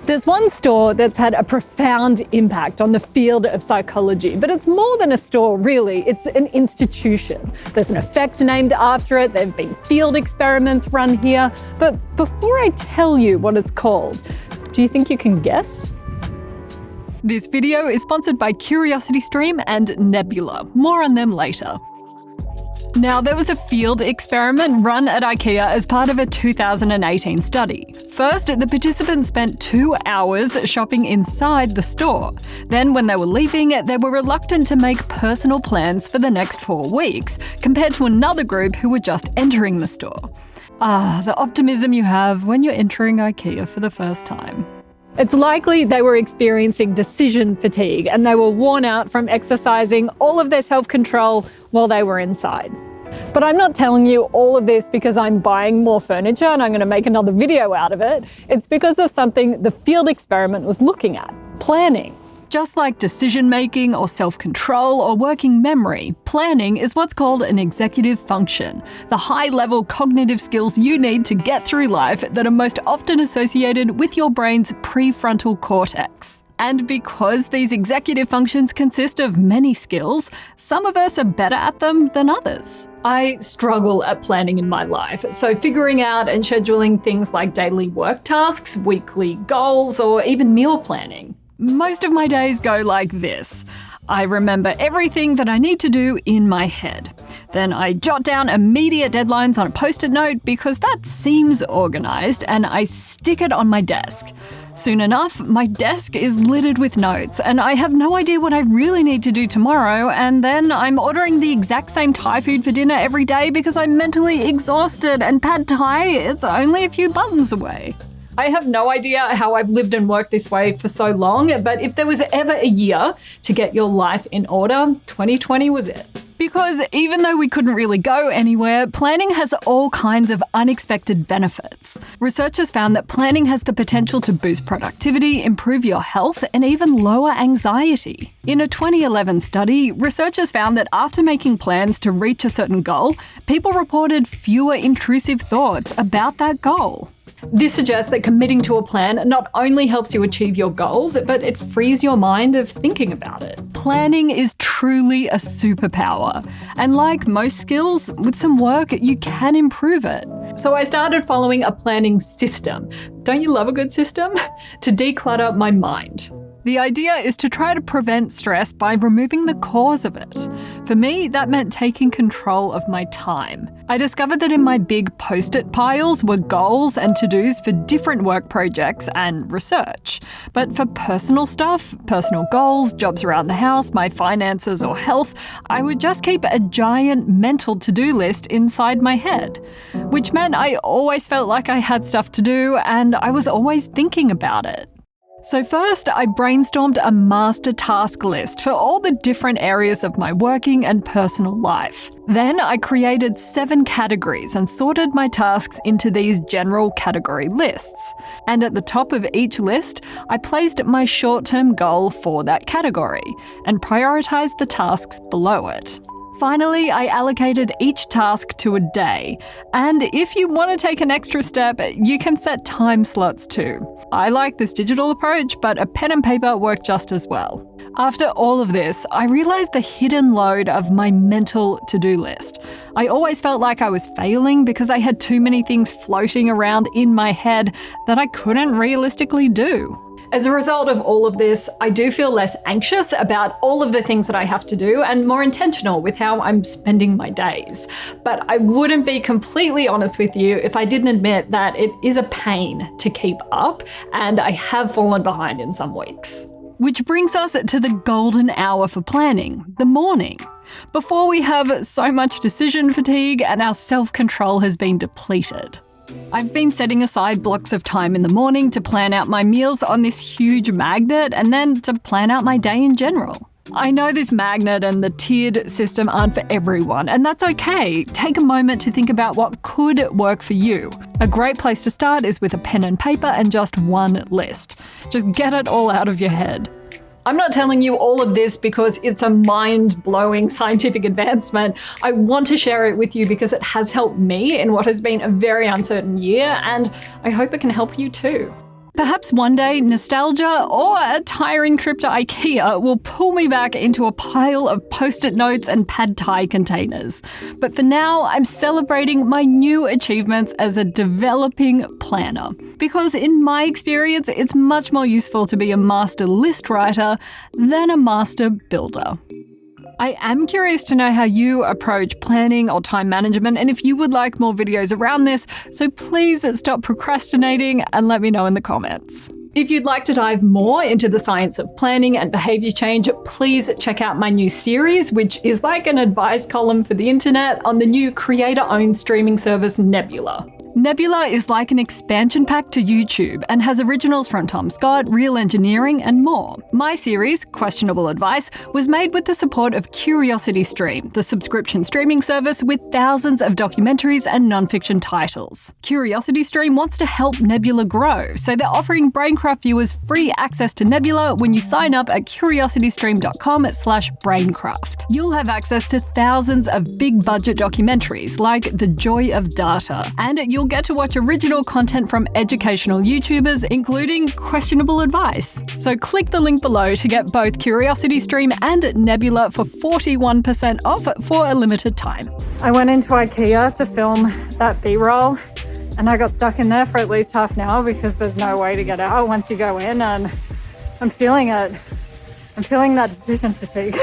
There's one store that's had a profound impact on the field of psychology, but it's more than a store, really. It's an institution. There's an effect named after it. There have been field experiments run here. But before I tell you what it's called, do you think you can guess? This video is sponsored by CuriosityStream and Nebula. More on them later. Now, there was a field experiment run at IKEA as part of a 2018 study. First, the participants spent 2 hours shopping inside the store. Then, when they were leaving, they were reluctant to make personal plans for the next 4 weeks, compared to another group who were just entering the store. Ah, the optimism you have when you're entering IKEA for the first time. It's likely they were experiencing decision fatigue and they were worn out from exercising all of their self-control while they were inside. But I'm not telling you all of this because I'm buying more furniture and I'm going to make another video out of it. It's because of something the field experiment was looking at: planning. Just like decision-making or self-control or working memory, planning is what's called an executive function, the high-level cognitive skills you need to get through life that are most often associated with your brain's prefrontal cortex. And because these executive functions consist of many skills, some of us are better at them than others. I struggle at planning in my life, so figuring out and scheduling things like daily work tasks, weekly goals, or even meal planning. Most of my days go like this. I remember everything that I need to do in my head. Then I jot down immediate deadlines on a post-it note because that seems organized, and I stick it on my desk. Soon enough, my desk is littered with notes and I have no idea what I really need to do tomorrow, and then I'm ordering the exact same Thai food for dinner every day because I'm mentally exhausted, and pad Thai, it's only a few buttons away. I have no idea how I've lived and worked this way for so long, but if there was ever a year to get your life in order, 2020 was it. Because even though we couldn't really go anywhere, planning has all kinds of unexpected benefits. Researchers found that planning has the potential to boost productivity, improve your health, and even lower anxiety. In a 2011 study, researchers found that after making plans to reach a certain goal, people reported fewer intrusive thoughts about that goal. This suggests that committing to a plan not only helps you achieve your goals, but it frees your mind of thinking about it. Planning is truly a superpower. And like most skills, with some work, you can improve it. So I started following a planning system. Don't you love a good system? To declutter my mind. The idea is to try to prevent stress by removing the cause of it. For me, that meant taking control of my time. I discovered that in my big post-it piles were goals and to-dos for different work projects and research. But for personal stuff, personal goals, jobs around the house, my finances or health, I would just keep a giant mental to-do list inside my head. Which meant I always felt like I had stuff to do and I was always thinking about it. So first, I brainstormed a master task list for all the different areas of my working and personal life. Then I created 7 categories and sorted my tasks into these general category lists. And at the top of each list, I placed my short-term goal for that category and prioritized the tasks below it. Finally, I allocated each task to a day. And if you want to take an extra step, you can set time slots too. I like this digital approach, but a pen and paper work just as well. After all of this, I realized the hidden load of my mental to-do list. I always felt like I was failing because I had too many things floating around in my head that I couldn't realistically do. As a result of all of this, I do feel less anxious about all of the things that I have to do and more intentional with how I'm spending my days. But I wouldn't be completely honest with you if I didn't admit that it is a pain to keep up, and I have fallen behind in some weeks. Which brings us to the golden hour for planning, the morning. Before we have so much decision fatigue and our self-control has been depleted. I've been setting aside blocks of time in the morning to plan out my meals on this huge magnet and then to plan out my day in general. I know this magnet and the tiered system aren't for everyone, and that's okay. Take a moment to think about what could work for you. A great place to start is with a pen and paper and just one list. Just get it all out of your head. I'm not telling you all of this because it's a mind-blowing scientific advancement. I want to share it with you because it has helped me in what has been a very uncertain year, and I hope it can help you too. Perhaps one day nostalgia or a tiring trip to IKEA will pull me back into a pile of post-it notes and pad thai containers. But for now, I'm celebrating my new achievements as a developing planner. Because in my experience, it's much more useful to be a master list writer than a master builder. I am curious to know how you approach planning or time management, and if you would like more videos around this, so please stop procrastinating and let me know in the comments. If you'd like to dive more into the science of planning and behavior change, please check out my new series, which is like an advice column for the internet on the new creator-owned streaming service Nebula. Nebula is like an expansion pack to YouTube and has originals from Tom Scott, Real Engineering, and more. My series, Questionable Advice, was made with the support of CuriosityStream, the subscription streaming service with thousands of documentaries and non-fiction titles. CuriosityStream wants to help Nebula grow, so they're offering BrainCraft viewers free access to Nebula when you sign up at curiositystream.com/BrainCraft. You'll have access to thousands of big-budget documentaries like The Joy of Data, and you'll get to watch original content from educational YouTubers, including Questionable Advice. So click the link below to get both CuriosityStream and Nebula for 41% off for a limited time. I went into IKEA to film that B-roll, and I got stuck in there for at least half an hour because there's no way to get out once you go in, and I'm feeling it. I'm feeling that decision fatigue.